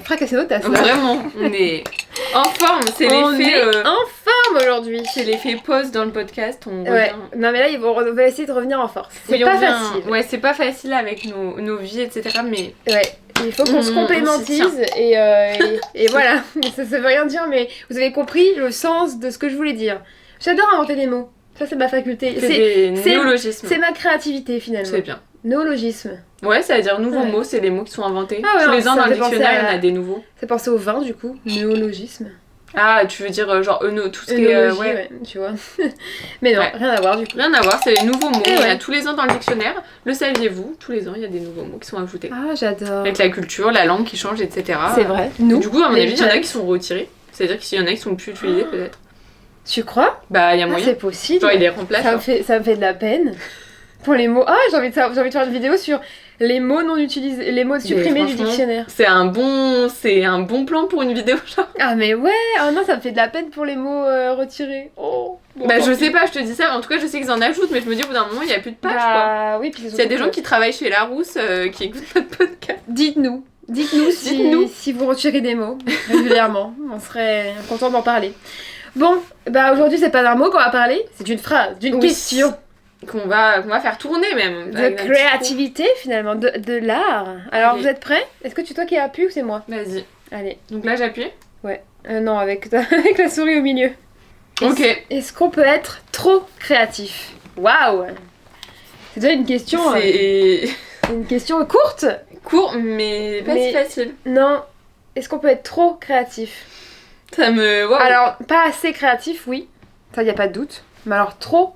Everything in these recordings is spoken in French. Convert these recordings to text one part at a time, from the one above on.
fracasser nos tasses. Là. Vraiment, on est en forme. C'est On l'effet. est en forme aujourd'hui. C'est l'effet pause dans le podcast. On Ouais. revient. Non mais là, on va essayer de revenir en force. C'est Oui, pas on vient- facile. Ouais, c'est pas facile avec nos vies, etc. Mais Ouais. Il faut qu'on se On complémentise s'y et voilà. Ça veut rien dire, mais vous avez compris le sens de ce que je voulais dire. J'adore inventer des mots. Ça, c'est ma faculté. c'est des néologismes. C'est ma créativité finalement. C'est bien. Néologisme. Ouais, ça veut dire nouveaux Ouais. mots, c'est les mots qui sont inventés. Ah ouais, Tous les ans ça dans le fait penser dictionnaire, il y en à- a des nouveaux. C'est pensé au vin du coup. Néologisme. Ah, tu veux dire genre tout ce qui est. Œnologie, Ouais. ouais, tu vois. Mais non, Ouais. rien à voir du coup. Rien à voir, c'est les nouveaux mots. Eh Il y en ouais. a tous les ans dans le dictionnaire. Le saviez-vous? Tous les ans, il y a des nouveaux mots qui sont ajoutés. Ah, j'adore. Avec la culture, la langue qui change, etc. C'est vrai. Et Nous. du coup, à mon les avis, il y en a jeunes. qui sont retirés. C'est-à-dire qu'il y en a qui sont plus utilisés, peut-être. Tu crois? Bah, il y a Ah, moyen. c'est possible. Genre, il les remplace. Ça me hein. fait de la peine. Pour les mots. Ah, j'ai envie de faire une vidéo sur les mots non utilisés, les mots supprimés du franchement, dictionnaire. C'est un bon plan pour une vidéo, genre. Ah, mais ouais. Ah non, ça me fait de la peine pour les mots retirés. Oh. Bon, Bah, tant je pis. sais pas, je te dis ça. En tout cas, je sais qu'ils en ajoutent, mais je me dis au bout d'un moment, il y a plus de pages, quoi. Bah oui, puis S'il y a des gens qui travaillent chez Larousse qui écoutent notre podcast. Dites-nous si, Dites-nous. si vous retirez des mots régulièrement. On serait content d'en parler. Bon, bah aujourd'hui c'est pas d'un mot qu'on va parler, c'est d'une phrase, d'une Oui. question. Qu'on va faire tourner même. De Avec un petit créativité finalement, de l'art. Alors Allez. vous êtes prêts? Est-ce que tu toi qui as appuyé ou c'est moi? coup. Vas-y. Allez. Donc là, j'appuie. Non, avec la souris au milieu. Ok. Est-ce qu'on peut être trop créatif? Waouh! C'est déjà une question, C'est une question courte. court, mais pas si Mais- facile. Non. Est-ce qu'on peut être trop créatif? Ça me. Wow. Alors, pas assez créatif, oui. Ça, y a pas de doute. Mais alors, trop?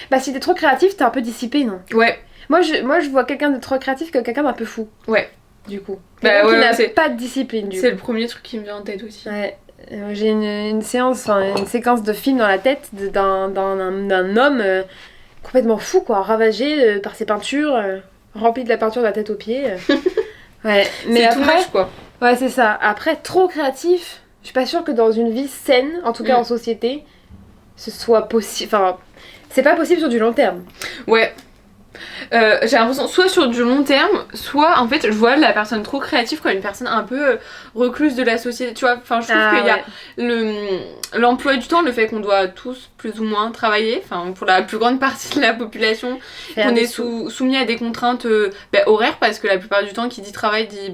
Bah, si t'es trop créatif, t'es un peu dissipé, non? Ouais. Moi, je vois quelqu'un de trop créatif que quelqu'un d'un peu fou. Ouais. Du coup. Bah, Quelqu'un qui ouais, n'a c'est- pas de discipline, du C'est coup. le premier truc qui me vient en tête aussi. Ouais. J'ai une séquence de film dans la tête d'un homme complètement fou, quoi. Ravagé par ses peintures, rempli de la peinture de la tête aux pieds. Ouais. Mais C'est après... tout moche, quoi. Ouais, c'est ça. Après, trop créatif, je suis pas sûre que dans une vie saine, en tout cas Mm. en société, ce soit possible. Enfin, c'est pas possible sur du long terme. Ouais. J'ai l'impression, soit sur du long terme, soit en fait, je vois la personne trop créative comme une personne un peu recluse de la société. Tu vois, enfin, je trouve qu'il y a l'emploi du temps, le fait qu'on doit tous plus ou moins travailler, enfin, pour la plus grande partie de la population, Faire qu'on des est sous. soumis à des contraintes horaires, parce que la plupart du temps, qui dit travail dit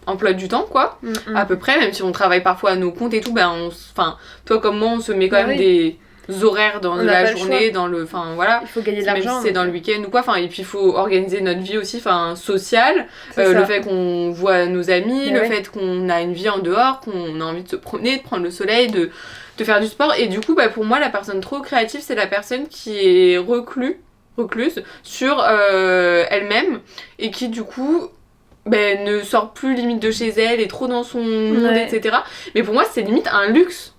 emploi du temps, quoi. Mm, mm. À peu près, même si on travaille parfois à nos comptes et tout, enfin, toi comme moi, on se met quand Bah même oui. des horaires dans On n'a la pas le journée, choix. enfin voilà. Il faut gagner de Même si l'argent. c'est dans le week-end ou quoi, enfin, et puis il faut organiser notre vie aussi, enfin, sociale, C'est ça. le fait qu'on voit nos amis, Mais le ouais. fait qu'on a une vie en dehors, qu'on a envie de se promener, de prendre le soleil, de faire du sport, et du coup, bah, pour moi, la personne trop créative, c'est la personne qui est recluse sur elle-même, et qui du coup ne sort plus limite de chez elle, est trop dans son monde, Ouais. etc. Mais pour moi, c'est limite un luxe,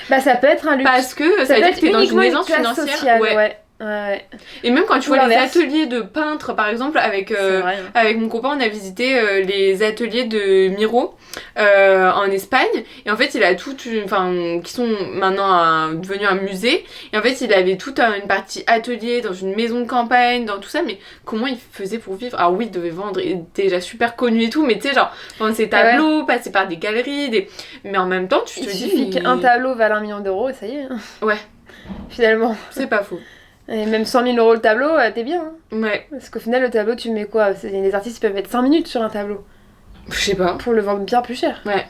Bah, ça peut être un luxe. parce que ça peut veut dire être que t'es dans uniquement une aisance classe financière. sociale, Ouais. ouais. Ouais. Et même quand tu Ou vois les l'inverse. ateliers de peintres, par exemple, avec C'est vrai. hein. avec mon copain, on a visité les ateliers de Miro en Espagne. Et en fait, il a qui sont maintenant devenus un musée. Et en fait, il avait toute une partie atelier dans une maison de campagne, dans tout ça. Mais comment il faisait pour vivre? Alors oui, il devait vendre, il était déjà super connu et tout. Mais tu sais, genre, vendre ses tableaux, passer par des galeries, mais en même temps, tu Il te dis... suffit mais- qu'un tableau vale 1 million d'euros et ça y est. hein. Ouais. Finalement. C'est pas faux. Et même 100 000 euros le tableau, t'es bien. hein. Ouais. Parce qu'au final, le tableau, tu mets quoi? Les artistes ils peuvent mettre 5 minutes sur un tableau Je sais pas. pour le vendre bien plus cher. Ouais.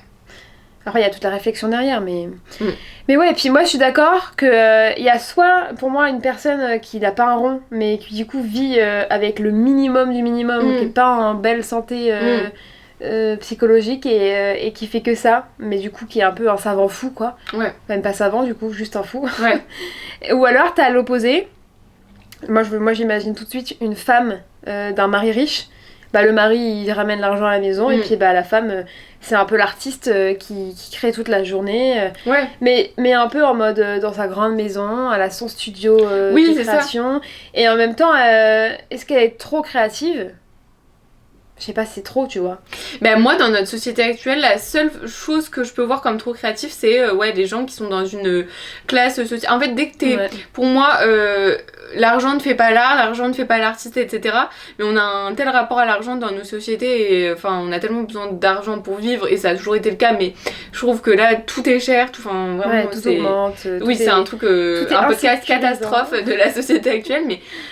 Après, il y a toute la réflexion derrière, mais... Mm. Mais ouais, et puis moi, je suis d'accord que il y a soit, pour moi, une personne qui n'a pas un rond, mais qui, du coup, vit avec le minimum du minimum, Mm. qui n'est pas en belle santé psychologique et qui fait que ça, mais du coup, qui est un peu un savant fou, quoi. Ouais. Même pas savant, du coup, juste un fou. Ouais. Ou alors, t'as l'opposé. Moi, j'imagine tout de suite une femme d'un mari riche. Bah, le mari, il ramène l'argent à la maison, et Mm. puis bah, la femme, c'est un peu l'artiste qui crée toute la journée. Ouais. Mais un peu en mode dans sa grande maison, elle a son studio Oui, de c'est ça. création. Et en même temps, est-ce qu'elle est trop créative? Je sais pas si c'est trop, tu vois. Ben moi, dans notre société actuelle, la seule chose que je peux voir comme trop créatif, c'est ouais, les gens qui sont dans une classe sociale. En fait, dès que t'es... Ouais. Pour moi, l'argent ne fait pas l'art, l'argent ne fait pas l'artiste, etc. Mais on a un tel rapport à l'argent dans nos sociétés, et enfin, on a tellement besoin d'argent pour vivre, et ça a toujours été le cas, mais je trouve que là, tout est cher, tout, enfin, vraiment, Ouais, tout c'est... augmente. Oui, c'est un truc, un podcast catastrophe de la société actuelle,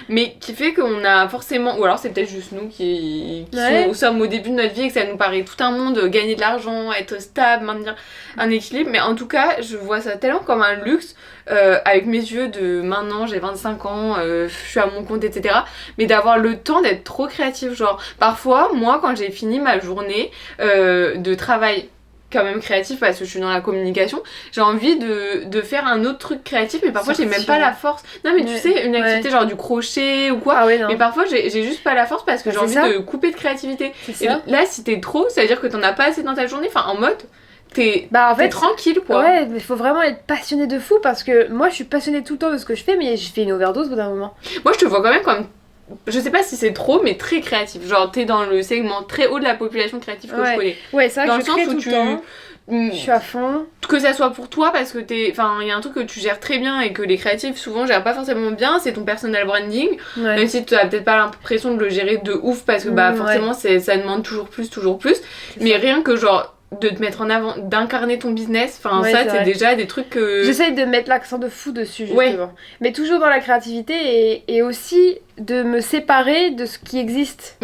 mais qui fait qu'on a forcément, ou alors c'est peut-être juste nous qui sommes au début de notre vie et que ça nous paraît tout un monde, gagner de l'argent, être stable, maintenir un équilibre, mais en tout cas, je vois ça tellement comme un luxe, avec mes yeux de maintenant, j'ai 25 ans, je suis à mon compte, etc. Mais d'avoir le temps d'être trop créatif, genre, parfois, moi, quand j'ai fini ma journée de travail, quand même créatif parce que je suis dans la communication, j'ai envie de faire un autre truc créatif, mais parfois j'ai même pas la force. Non mais tu sais, une activité genre du crochet ou quoi, mais parfois j'ai juste pas la force parce que j'ai envie de couper de créativité. Et là si t'es trop, ça veut dire que t'en as pas assez dans ta journée, enfin en mode t'es tranquille quoi. Ouais, mais faut vraiment être passionné de fou parce que moi je suis passionnée tout le temps de ce que je fais, mais je fais une overdose au bout d'un moment. Moi je te vois quand même comme, je sais pas si c'est trop, mais très créatif. Genre, t'es dans le segment très haut de la population créative que je connais. Ouais, c'est vrai dans que le je crée tout le temps. Je suis à fond. Que ça soit pour toi, parce que enfin, il y a un truc que tu gères très bien et que les créatifs souvent gèrent pas forcément bien, c'est ton personal branding. Ouais. Même si tu as peut-être pas l'impression de le gérer de ouf, parce que forcément, ça demande toujours plus. Mais rien que genre de te mettre en avant, d'incarner ton business, enfin ça c'est déjà des trucs que... J'essaye de mettre l'accent de fou dessus justement, mais toujours dans la créativité et aussi de me séparer de ce qui existe,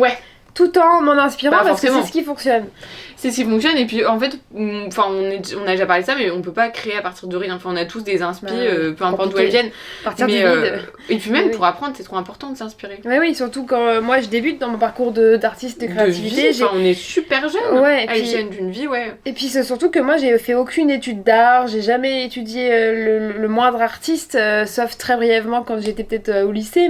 tout en m'en inspirant parce que c'est ce qui fonctionne. C'est ce qui fonctionne, et puis en fait, enfin on a déjà parlé de ça, mais on peut pas créer à partir de rien, enfin on a tous des inspi, peu importe d'où elles viennent. Partir du vide. Et puis même pour apprendre, c'est trop important de s'inspirer. Oui, surtout quand moi je débute dans mon parcours d'artiste de créativité. On est super jeune, à l'échelle d'une vie, Et puis c'est surtout que moi j'ai fait aucune étude d'art, j'ai jamais étudié le moindre artiste, sauf très brièvement quand j'étais peut-être au lycée,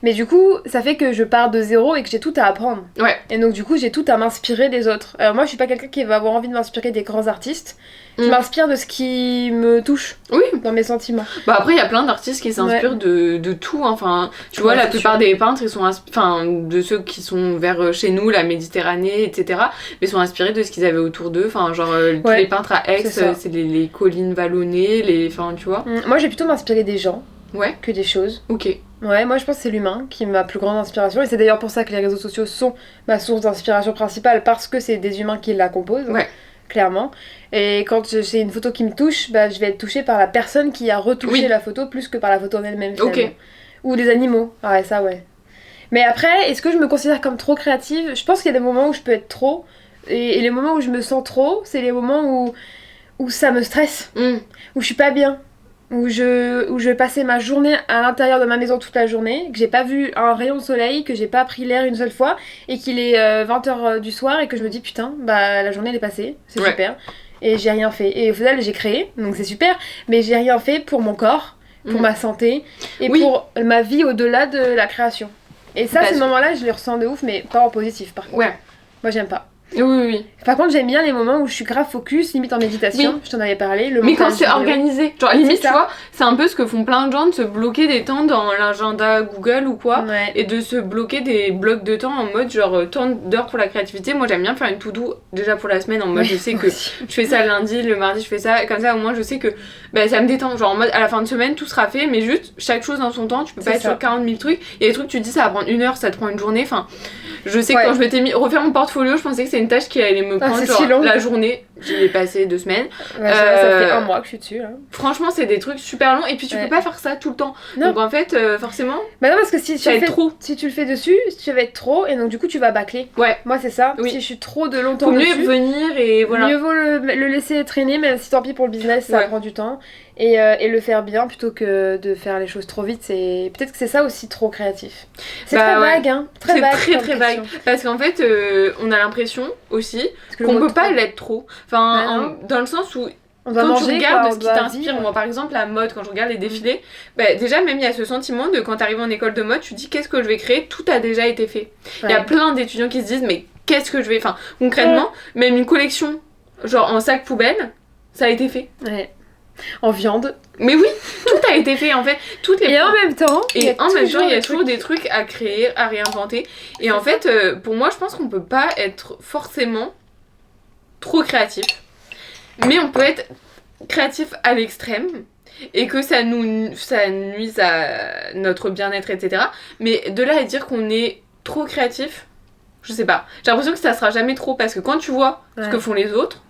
mais du coup, ça fait que je pars de zéro et que j'ai tout à apprendre. Et donc du coup, j'ai tout à m'inspirer des autres. Alors moi, je suis pas quelqu'un qui va avoir envie de m'inspirer des grands artistes. Je m'inspire de ce qui me touche dans mes sentiments. Bah après, il y a plein d'artistes qui s'inspirent de tout. Enfin, tu vois, la plupart des peintres, ils sont de ceux qui sont vers chez nous, la Méditerranée, etc. Mais sont inspirés de ce qu'ils avaient autour d'eux. Enfin, genre, tous les peintres à Aix, c'est les collines vallonnées, enfin, tu vois. Moi, je vais plutôt m'inspirer des gens que des choses. Ok. Ouais, moi je pense que c'est l'humain qui est ma plus grande inspiration, et c'est d'ailleurs pour ça que les réseaux sociaux sont ma source d'inspiration principale, parce que c'est des humains qui la composent, clairement. Et quand j'ai une photo qui me touche, je vais être touchée par la personne qui a retouché la photo plus que par la photo en elle-même, finalement. Ou des animaux, ça Mais après, est-ce que je me considère comme trop créative ? Je pense qu'il y a des moments où je peux être trop, et les moments où je me sens trop, c'est les moments où ça me stresse, où je suis pas bien. Où je vais passer ma journée à l'intérieur de ma maison toute la journée, que j'ai pas vu un rayon de soleil, que j'ai pas pris l'air une seule fois, et qu'il est 20h du soir, et que je me dis putain, la journée elle est passée, c'est super, et j'ai rien fait. Et au final j'ai créé, donc c'est super, mais j'ai rien fait pour mon corps, pour ma santé, et pour ma vie au-delà de la création. Et ça, ces moments-là, je les ressens de ouf, mais pas en positif par contre. Moi j'aime pas. Oui. Par contre, j'aime bien les moments où je suis grave focus, limite en méditation, je t'en avais parlé. Mais quand c'est organisé, genre limite, tu vois, c'est un peu ce que font plein de gens, de se bloquer des temps dans l'agenda Google ou quoi, et de se bloquer des blocs de temps en mode genre tant d'heures pour la créativité. Moi j'aime bien faire une to-do déjà pour la semaine, en mode je sais que je fais ça le lundi, le mardi je fais ça, comme ça au moins je sais que ça me détend, genre en mode à la fin de semaine tout sera fait, mais juste chaque chose dans son temps, tu peux pas être sur 40 000 trucs, il y a des trucs tu te dis ça va prendre 1 heure, ça te prend une journée, enfin je sais que quand je m'étais refaire mon portfolio, je pensais que c'est une tâche qui allait me prendre genre la journée, j'y ai passé 2 semaines. Ça fait 1 mois que je suis dessus. Franchement, c'est des trucs super longs, et puis tu peux pas faire ça tout le temps. Non. Donc en fait, forcément. Non, parce que si tu le fais dessus, tu vas être trop, et donc du coup tu vas bâcler. Moi c'est ça. Si je suis trop de longtemps dessus. Faut mieux venir et voilà. Mieux vaut le laisser traîner, même si tant pis pour le business, ça prend du temps. Et le faire bien plutôt que de faire les choses trop vite, c'est peut-être que c'est ça aussi trop créatif. C'est très vague, hein. Très vague. Parce qu'en fait, on a l'impression aussi qu'on peut pas l'être trop. Enfin, dans le sens où quand tu regardes ce qui t'inspire, moi par exemple la mode, quand je regarde les défilés, déjà même il y a ce sentiment de quand t'arrives en école de mode, tu dis qu'est-ce que je vais créer, tout a déjà été fait. Il y a plein d'étudiants qui se disent mais qu'est-ce que je vais, enfin concrètement, même une collection genre en sac poubelle, ça a été fait. en viande. Mais oui, tout a été fait en fait. Toutes les Et en même temps, il y a toujours des trucs à créer, à réinventer. Et en fait, pour moi, je pense qu'on peut pas être forcément trop créatif. Mais on peut être créatif à l'extrême. Et que ça nuise à notre bien-être, etc. Mais de là à dire qu'on est trop créatif, je sais pas. J'ai l'impression que ça sera jamais trop parce que quand tu vois ce que font les autres,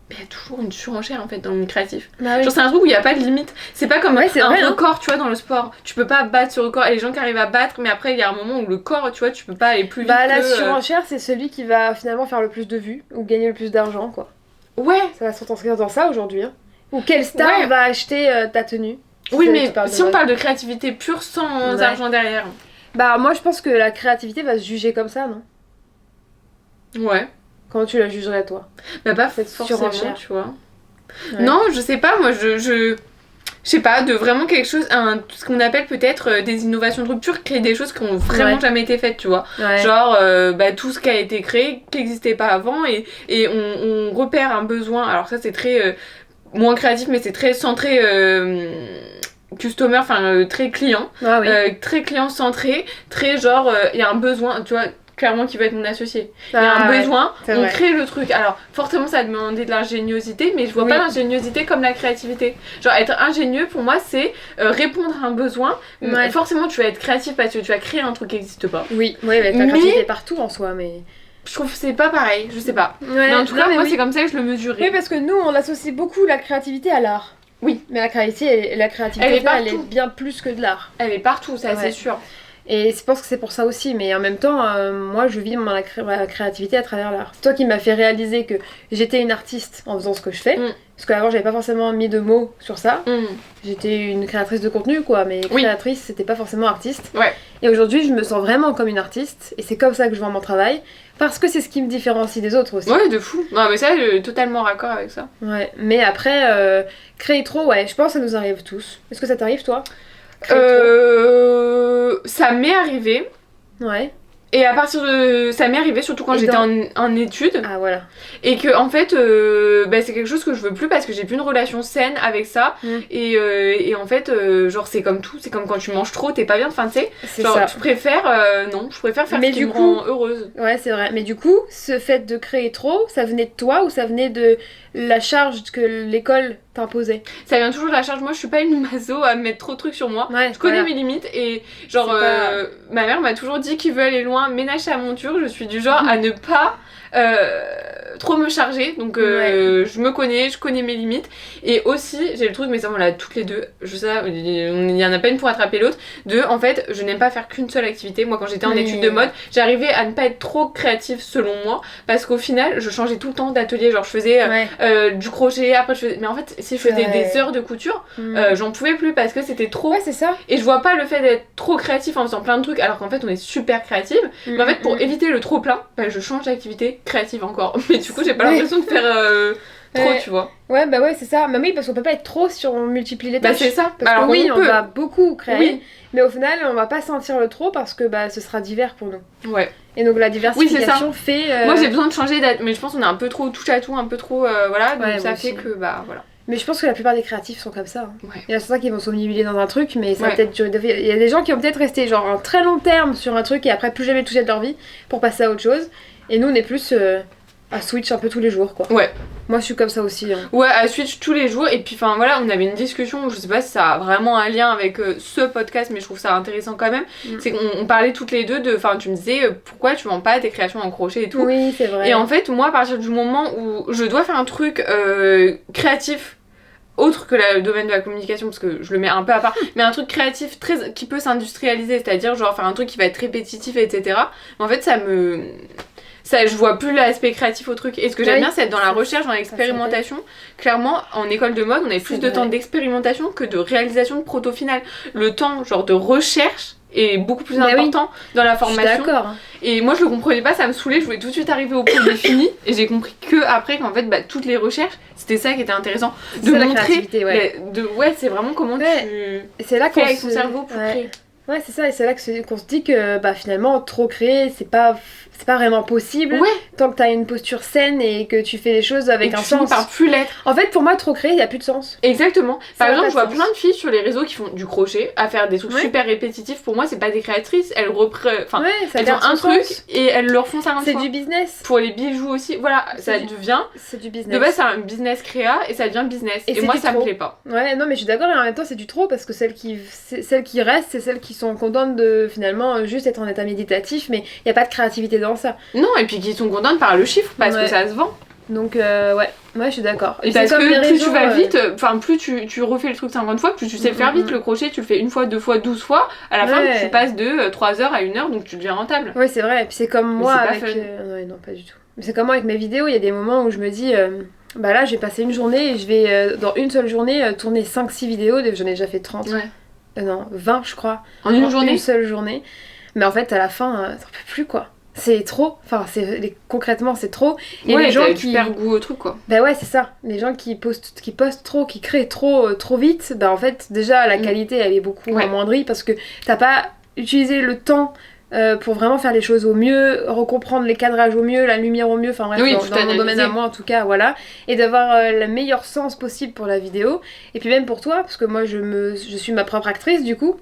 il y a toujours une surenchère en fait dans le créatif. Bah oui. Genre c'est un truc où il n'y a pas de limite. C'est pas comme c'est un vrai, record, tu vois, dans le sport. Tu peux pas battre ce record. Et les gens qui arrivent à battre, mais après il y a un moment où le corps, tu vois, tu peux pas aller plus vite. Bah la surenchère, c'est celui qui va finalement faire le plus de vues ou gagner le plus d'argent, quoi. Ouais. Ça va se transcrire dans ça aujourd'hui. Hein. Ou quelle star va acheter ta tenue. Oui, mais si on parle de créativité pure sans argent derrière. Bah moi je pense que la créativité va se juger comme ça, non? Ouais. Comment tu la jugerais toi? Bah pas forcément, tu vois. Ouais. Non, je sais pas, moi je sais pas, de vraiment quelque chose, ce qu'on appelle peut-être des innovations de rupture, créer des choses qui ont vraiment jamais été faites, tu vois. Genre tout ce qui a été créé, qui n'existait pas avant, et on repère un besoin, alors ça c'est très moins créatif, mais c'est très centré customer, enfin très client, très client centré, très genre il y a un besoin, tu vois, clairement qui va être mon associé. Il y a un besoin, on crée le truc. Alors forcément ça a demandé de l'ingéniosité, mais je vois pas l'ingéniosité comme la créativité. Genre être ingénieux pour moi c'est répondre à un besoin. Forcément tu vas être créatif parce que tu vas créer un truc qui n'existe pas. Oui, mais la créativité est partout en soi, mais... Je trouve que c'est pas pareil, je sais pas. Mais en tout cas, moi c'est comme ça que je le mesurais. Oui, parce que nous on associe beaucoup la créativité à l'art. Oui, mais la créativité elle est bien plus que de l'art. Elle est partout, ça c'est sûr. Et je pense que c'est pour ça aussi, mais en même temps, moi je vis ma créativité à travers l'art. C'est toi qui m'as fait réaliser que j'étais une artiste en faisant ce que je fais. Parce qu'avant j'avais pas forcément mis de mots sur ça. J'étais une créatrice de contenu quoi, mais créatrice c'était pas forcément artiste. Et aujourd'hui je me sens vraiment comme une artiste, et c'est comme ça que je vois mon travail. Parce que c'est ce qui me différencie des autres aussi. Ouais, de fou. Non, mais ça, je suis totalement raccord avec ça. Ouais, mais après, créer trop, je pense que ça nous arrive tous. Est-ce que ça t'arrive, toi? Ça m'est arrivé. Ouais. Et à partir de... Ça m'est arrivé surtout quand j'étais en études. Ah voilà. Et que en fait, c'est quelque chose que je veux plus parce que j'ai plus une relation saine avec ça. Et en fait, genre c'est comme tout, c'est comme quand tu manges trop, t'es pas bien, enfin tu sais. Genre je préfère, non, je préfère faire ce qui me rend heureuse. Ouais c'est vrai, mais du coup, ce fait de créer trop, ça venait de toi ou ça venait de la charge que l'école t'imposait? Ça vient toujours de la charge. Moi je suis pas une maso à mettre trop de trucs sur moi. Je connais mes limites et genre ma mère m'a toujours dit qu'il veut aller loin, ménage sa monture. Je suis du genre à ne pas trop me charger, donc je me connais, je connais mes limites. Et aussi j'ai le truc, mais ça on l'a toutes les deux, je sais, il y en a pas une pour attraper l'autre, en fait je n'aime pas faire qu'une seule activité. Moi quand j'étais en études de mode, j'arrivais à ne pas être trop créative selon moi, parce qu'au final je changeais tout le temps d'atelier, genre je faisais du crochet, après je faisais... mais en fait si je faisais des heures de couture, j'en pouvais plus parce que c'était trop. C'est ça. Et je vois pas le fait d'être trop créatif en faisant plein de trucs alors qu'en fait on est super créative. Mais en fait pour éviter le trop plein, je change d'activité créative encore. Mais du coup j'ai pas l'impression de faire trop, tu vois. Ouais c'est ça. Mais oui, parce qu'on peut pas être trop si on multiplie les tâches. C'est ça. Parce alors que on va beaucoup créer, mais au final on va pas sentir le trop parce que ce sera divers pour nous. Ouais. Et donc la diversification fait... Moi j'ai besoin de changer mais je pense qu'on est un peu trop touche à tout, un peu trop voilà, donc ça fait que voilà. Mais je pense que la plupart des créatifs sont comme ça. Hein. Il y en a certains qui vont s'omnibuler dans un truc, mais ça va peut-être durer. Il y a des gens qui vont peut-être rester genre un très long terme sur un truc et après plus jamais toucher de leur vie pour passer à autre chose. Et nous on est plus à switch un peu tous les jours quoi. Ouais. Moi je suis comme ça aussi. Hein. Ouais, à switch tous les jours. Et puis enfin voilà, on avait une discussion, je sais pas si ça a vraiment un lien avec ce podcast, mais je trouve ça intéressant quand même. C'est qu'on parlait toutes les deux de... Enfin tu me disais pourquoi tu vends pas tes créations en crochet et tout. Oui c'est vrai. Et en fait moi à partir du moment où je dois faire un truc créatif, autre que le domaine de la communication, parce que je le mets un peu à part, mais un truc créatif qui peut s'industrialiser, c'est-à-dire genre faire un truc qui va être répétitif, etc. En fait je vois plus l'aspect créatif au truc. Et ce que j'aime bien, c'est être dans la recherche, dans l'expérimentation. Clairement, en école de mode, on avait plus de temps d'expérimentation que de réalisation de proto final. Le temps genre de recherche est beaucoup plus important dans la formation. Je suis d'accord. Et moi je le comprenais pas, ça me saoulait, je voulais tout de suite arriver au produit fini. Et j'ai compris que après qu'en fait toutes les recherches, c'était ça qui était intéressant. De montrer, la créativité, c'est vraiment comment tu c'est là fais avec ton cerveau pour créer. Ouais c'est ça, et c'est là qu'on se dit que finalement trop créer c'est pas c'est pas vraiment possible. Ouais. Tant que t'as une posture saine et que tu fais les choses avec Et un tu finis sens. par plus l'être. En fait, pour moi, trop créer, y a plus de sens. Exactement. Ça Par a exemple, pas je vois de sens. plein de filles sur les réseaux qui font du crochet, à faire des trucs Ouais. super répétitifs. Pour moi, c'est pas des créatrices. Elles enfin, Ouais, ça elles ont garde un son truc sens. et elles le refont 50 C'est fois. du business. Pour les bijoux aussi, voilà, C'est ça du- devient. C'est du business. De base, c'est un business créa et ça devient business. Et Et c'est moi, du ça me trop. plaît pas. Ouais, non, mais je suis d'accord, mais en même temps, c'est du trop parce que celles qui restent, c'est celles qui sont contentes de finalement juste être en état méditatif, mais il n'y a pas de créativité dans ça. Non, et puis qui sont contentes par le chiffre parce Ouais. que ça se vend. Donc, ouais, je suis d'accord. Et c'est parce comme les que plus réseaux, tu vas vite, enfin, plus tu refais le truc 50 fois, plus tu sais le faire vite. Mhm. Le crochet, tu le fais une fois, 2 fois, 12 fois. À la fin, Ouais. tu passes de 3 heures à 1 heure, donc tu deviens rentable. Ouais, c'est vrai. Et puis c'est comme moi c'est pas avec. fun. Ouais, non, pas du tout. Mais c'est comme moi avec mes vidéos, il y a des moments où je me dis. Bah là, j'ai passé une journée et je vais, dans une seule journée, tourner 5-6 vidéos. J'en ai déjà fait 30. Ouais. Non, 20, je crois. En une journée. Une seule journée. Mais en fait, à la fin, t'en peux plus, quoi. C'est trop. Enfin, concrètement, c'est trop. Et Ouais, les gens t'as- qui. tu perds goût au truc, quoi. Bah ouais, c'est ça. Les gens qui postent trop, qui créent trop vite, bah en fait, déjà, la qualité, elle est beaucoup Ouais. amoindrie parce que t'as pas utilisé le temps pour vraiment faire les choses au mieux, recomprendre les cadrages au mieux, la lumière au mieux, enfin bref, Oui, dans tout mon domaine analyser. à moi en tout cas, voilà. Et d'avoir le meilleur sens possible pour la vidéo. Et puis même pour toi, parce que moi, je suis ma propre actrice, du coup.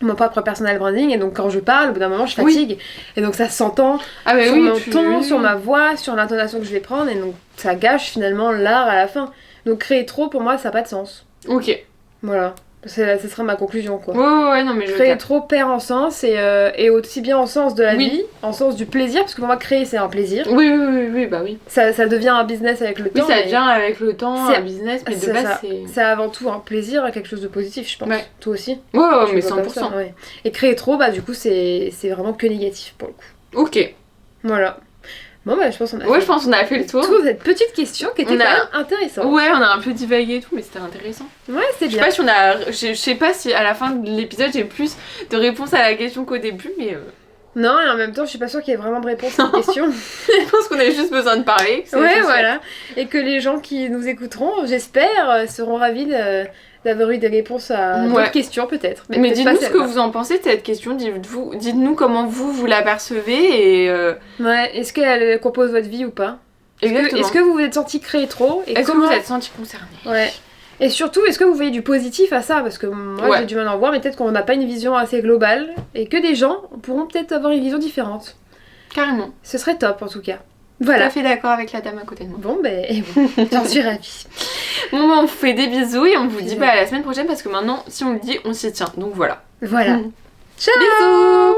Mon propre personal branding, et donc quand je parle, au bout d'un moment je fatigue, et donc ça s'entend Ah, bah sur oui, mon tu- ton, sur ma voix, sur l'intonation que je vais prendre, et donc ça gâche finalement l'art à la fin. Donc créer trop pour moi ça n'a pas de sens. Ok. Voilà, ce sera ma conclusion quoi. Ouais, non, mais je Créer capte. trop perd en sens, et aussi bien en sens de la Oui. vie, en sens du plaisir, parce que pour moi créer c'est un plaisir. Oui, bah oui. Ça devient un business avec le Oui, temps. ça mais devient avec le temps c'est- un business, mais de c'est base, ça. c'est. C'est avant tout un plaisir, quelque chose de positif je pense. Ouais. Toi aussi. Ouais, Tu mais le vois comme 100%. ça, ouais. Et créer trop, bah du coup c'est vraiment que négatif pour le coup. Ok. Voilà. Bon bah je pense qu'on a Ouais, fait je pense qu'on a fait le tour. tout cette petite question qui était On quand a- même intéressante. Ouais, on a un peu divagué et tout, mais c'était intéressant. Ouais, c'est Je sais bien. pas si on a. Je sais pas si à la fin de l'épisode j'ai plus de réponses à la question qu'au début, mais Non, et en même temps, je suis pas sûre qu'il y ait vraiment de réponse à cette question. je pense qu'on a juste besoin de parler. que c'est Ouais, chouette. voilà. Et que les gens qui nous écouteront, j'espère, seront ravis d'avoir eu des réponses à Ouais. d'autres questions peut-être. Mais peut-être dites-nous pas ce que celle-là. vous en pensez de cette question, dites-nous comment vous l'apercevez et Ouais, est-ce qu'elle compose votre vie ou pas? exactement. Est-ce que vous vous êtes senti créer trop? Et Est-ce que comment... vous êtes senti concerné? Ouais. Et surtout, est-ce que vous voyez du positif à ça? Parce que moi, Ouais. j'ai du mal à en voir, mais peut-être qu'on n'a pas une vision assez globale et que des gens pourront peut-être avoir une vision différente. Carrément. Ce serait top en tout cas. Tout Voilà. à fait d'accord avec la dame à côté de moi. Bon, ben, j'en suis ravie. Bon, bah, on vous fait des bisous et on vous dit Bisous. bah, à la semaine prochaine parce que maintenant, si on le dit, on s'y tient. Donc voilà. Voilà. Ciao! Bisous!